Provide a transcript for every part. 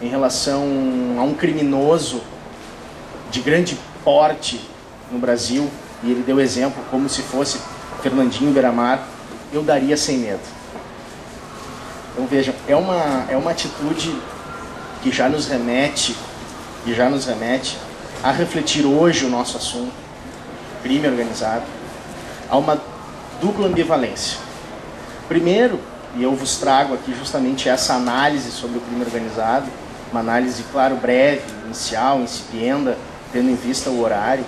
em relação a um criminoso de grande porte no Brasil, e ele deu exemplo como se fosse Fernandinho Beiramar, eu daria sem medo. Então vejam, é uma atitude que já nos remete a refletir hoje o nosso assunto, crime organizado, a uma dupla ambivalência. Primeiro, e eu vos trago aqui justamente essa análise sobre o crime organizado, uma análise, claro, breve, inicial, incipienda, tendo em vista o horário.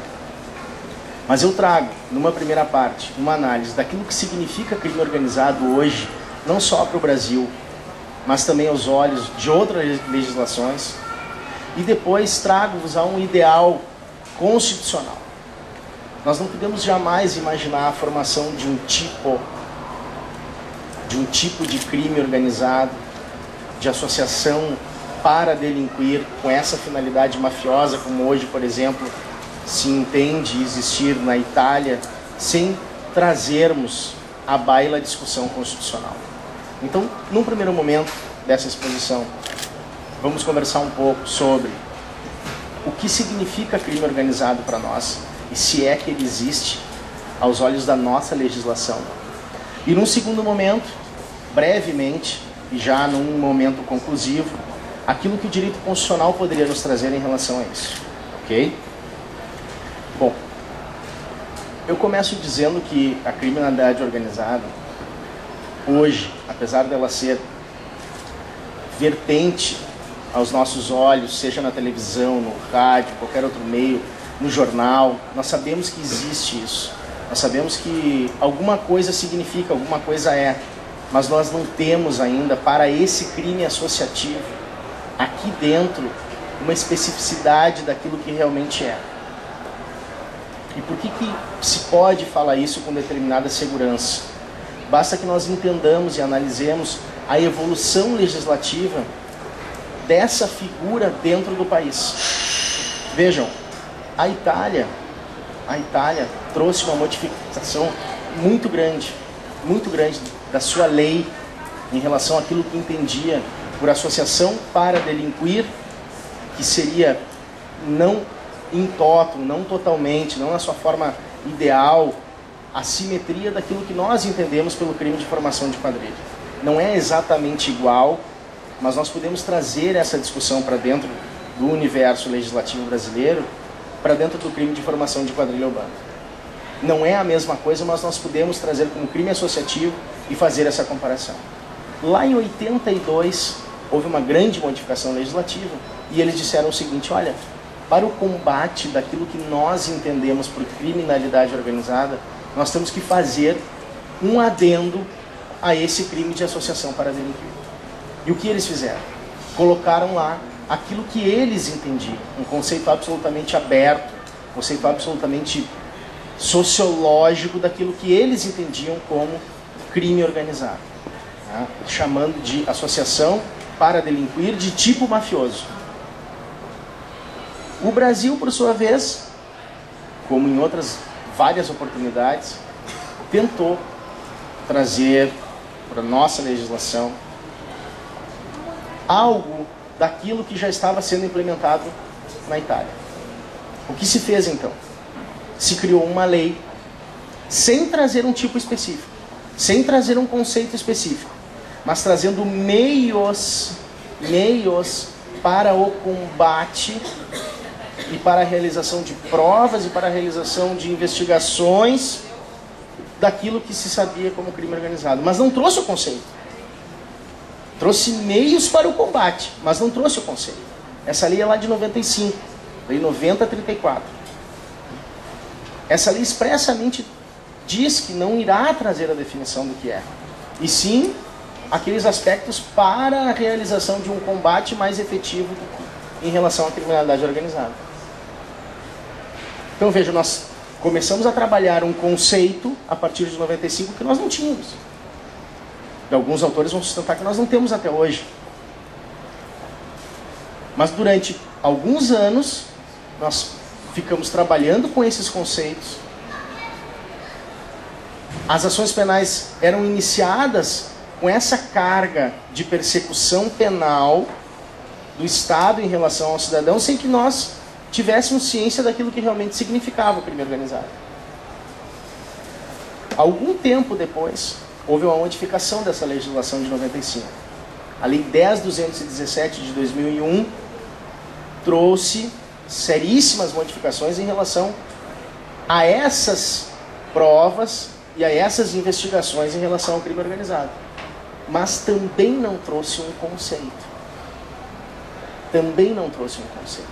Mas eu trago, numa primeira parte, uma análise daquilo que significa crime organizado hoje, não só para o Brasil, mas também aos olhos de outras legislações. E depois trago-vos a um ideal constitucional. Nós não podemos jamais imaginar a formação de um tipo de crime organizado, de associação para delinquir com essa finalidade mafiosa, como hoje, por exemplo, se entende existir na Itália, sem trazermos à baila a discussão constitucional. Então, num primeiro momento dessa exposição, vamos conversar um pouco sobre o que significa crime organizado para nós e se é que ele existe aos olhos da nossa legislação. E num segundo momento, brevemente, e já num momento conclusivo, aquilo que o direito constitucional poderia nos trazer em relação a isso. Ok? Bom, eu começo dizendo que a criminalidade organizada, hoje, apesar dela ser vertente aos nossos olhos, seja na televisão, no rádio, qualquer outro meio, no jornal, nós sabemos que existe isso. Nós sabemos que alguma coisa significa, alguma coisa é, mas nós não temos ainda, para esse crime associativo, aqui dentro, uma especificidade daquilo que realmente é. E por que se pode falar isso com determinada segurança? Basta que nós entendamos e analisemos a evolução legislativa dessa figura dentro do país. Vejam, a Itália trouxe uma modificação muito grande da sua lei em relação àquilo que entendia por associação para delinquir, que seria não in toto, não totalmente, não na sua forma ideal, a simetria daquilo que nós entendemos pelo crime de formação de quadrilha. Não é exatamente igual, mas nós podemos trazer essa discussão para dentro do universo legislativo brasileiro, para dentro do crime de formação de quadrilha urbana. Não é a mesma coisa, mas nós podemos trazer como crime associativo e fazer essa comparação. Lá em 82, houve uma grande modificação legislativa e eles disseram o seguinte: olha, para o combate daquilo que nós entendemos por criminalidade organizada, nós temos que fazer um adendo a esse crime de associação para delinquir. E o que eles fizeram? Colocaram lá aquilo que eles entendiam, um conceito absolutamente aberto, um conceito absolutamente sociológico daquilo que eles entendiam como crime organizado, né? Chamando de associação para delinquir de tipo mafioso. O Brasil, por sua vez, como em outras várias oportunidades, tentou trazer para a nossa legislação algo daquilo que já estava sendo implementado na Itália. O que se fez então? Se criou uma lei sem trazer um tipo específico, sem trazer um conceito específico, mas trazendo meios para o combate e para a realização de provas e para a realização de investigações daquilo que se sabia como crime organizado. Mas não trouxe o conceito. Trouxe meios para o combate, mas não trouxe o conceito. Essa lei é lá de 95, lei 90/34. Essa lei expressamente diz que não irá trazer a definição do que é, e sim aqueles aspectos para a realização de um combate mais efetivo em relação à criminalidade organizada. Então veja, nós começamos a trabalhar um conceito a partir de 95 que nós não tínhamos. E alguns autores vão sustentar que nós não temos até hoje. Mas durante alguns anos nós ficamos trabalhando com esses conceitos. As ações penais eram iniciadas com essa carga de persecução penal do Estado em relação ao cidadão sem que nós tivéssemos ciência daquilo que realmente significava o crime organizado. Algum tempo depois, houve uma modificação dessa legislação de 95. A Lei 10.217 de 2001 trouxe seríssimas modificações em relação a essas provas e a essas investigações em relação ao crime organizado. Mas também não trouxe um conceito. Também não trouxe um conceito.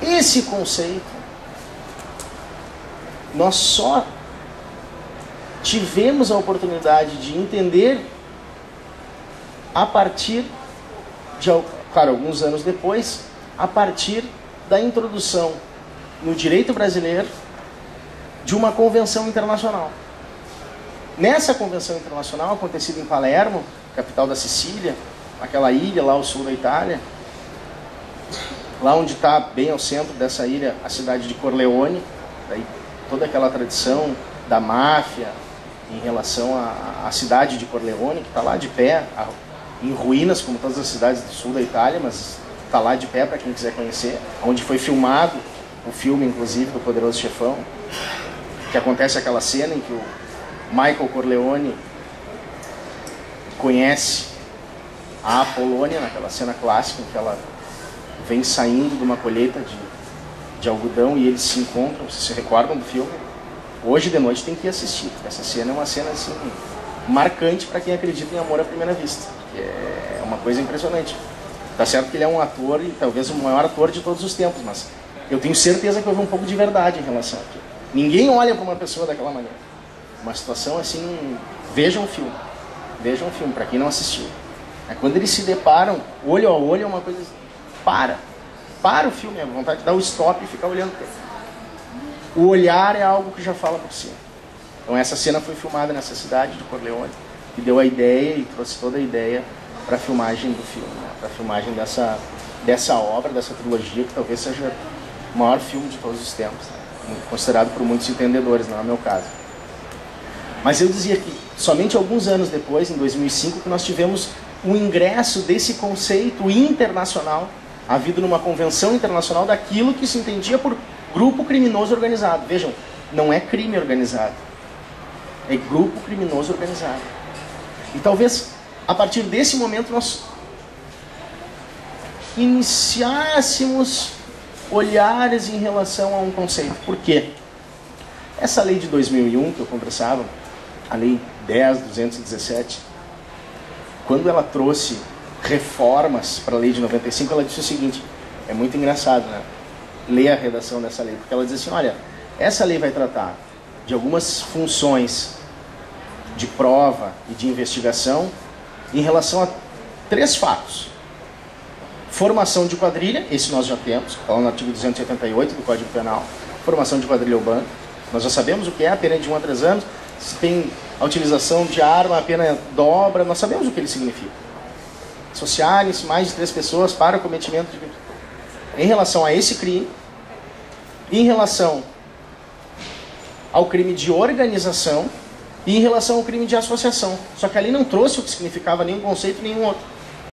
Esse conceito, nós só tivemos a oportunidade de entender a partir de, claro, alguns anos depois, a partir da introdução no direito brasileiro de uma convenção internacional. Nessa convenção internacional, acontecida em Palermo, capital da Sicília, aquela ilha lá ao sul da Itália, lá onde está bem ao centro dessa ilha a cidade de Corleone, daí toda aquela tradição da máfia em relação à cidade de Corleone, que está lá de pé, em ruínas, como todas as cidades do sul da Itália, mas está lá de pé para quem quiser conhecer, onde foi filmado o filme, inclusive, do Poderoso Chefão, que acontece aquela cena em que o Michael Corleone conhece a Apolônia, naquela cena clássica em que ela vem saindo de uma colheita de algodão e eles se encontram. Vocês se recordam do filme? Hoje de noite tem que ir assistir. Essa cena é uma cena assim, marcante para quem acredita em amor à primeira vista. É uma coisa impressionante. Tá certo que ele é um ator e talvez o maior ator de todos os tempos, mas eu tenho certeza que houve um pouco de verdade em relação a aquilo. Ninguém olha para uma pessoa daquela maneira. Uma situação assim, vejam o filme. Vejam o filme, para quem não assistiu. É quando eles se deparam, olho a olho, é uma coisa assim, para o filme, é vontade de dar o stop e ficar olhando para ele. O olhar é algo que já fala por si. Então essa cena foi filmada nessa cidade de Corleone, que deu a ideia e trouxe toda a ideia para a filmagem do filme, né? Para a filmagem dessa obra, dessa trilogia, que talvez seja o maior filme de todos os tempos, né? Considerado por muitos entendedores, não é o meu caso. Mas eu dizia que somente alguns anos depois, em 2005, que nós tivemos o ingresso desse conceito internacional, havido numa convenção internacional daquilo que se entendia por grupo criminoso organizado. Vejam, não é crime organizado, é grupo criminoso organizado. E talvez, a partir desse momento, nós iniciássemos olhares em relação a um conceito. Por quê? Essa lei de 2001 que eu conversava, a lei 10.217, quando ela trouxe reformas para a lei de 95, ela disse o seguinte, é muito engraçado, né? Ler a redação dessa lei, porque ela diz assim, olha, essa lei vai tratar de algumas funções de prova e de investigação em relação a 3 fatos. Formação de quadrilha, esse nós já temos, está lá no artigo 288 do Código Penal, formação de quadrilha ou bando, nós já sabemos o que é, a pena é de 1 a 3 anos, se tem a utilização de arma, a pena dobra, nós sabemos o que ele significa. Associarem-se mais de 3 pessoas para o cometimento de... Em relação a esse crime, em relação ao crime de organização e em relação ao crime de associação. Só que ali não trouxe o que significava nenhum conceito, nenhum outro.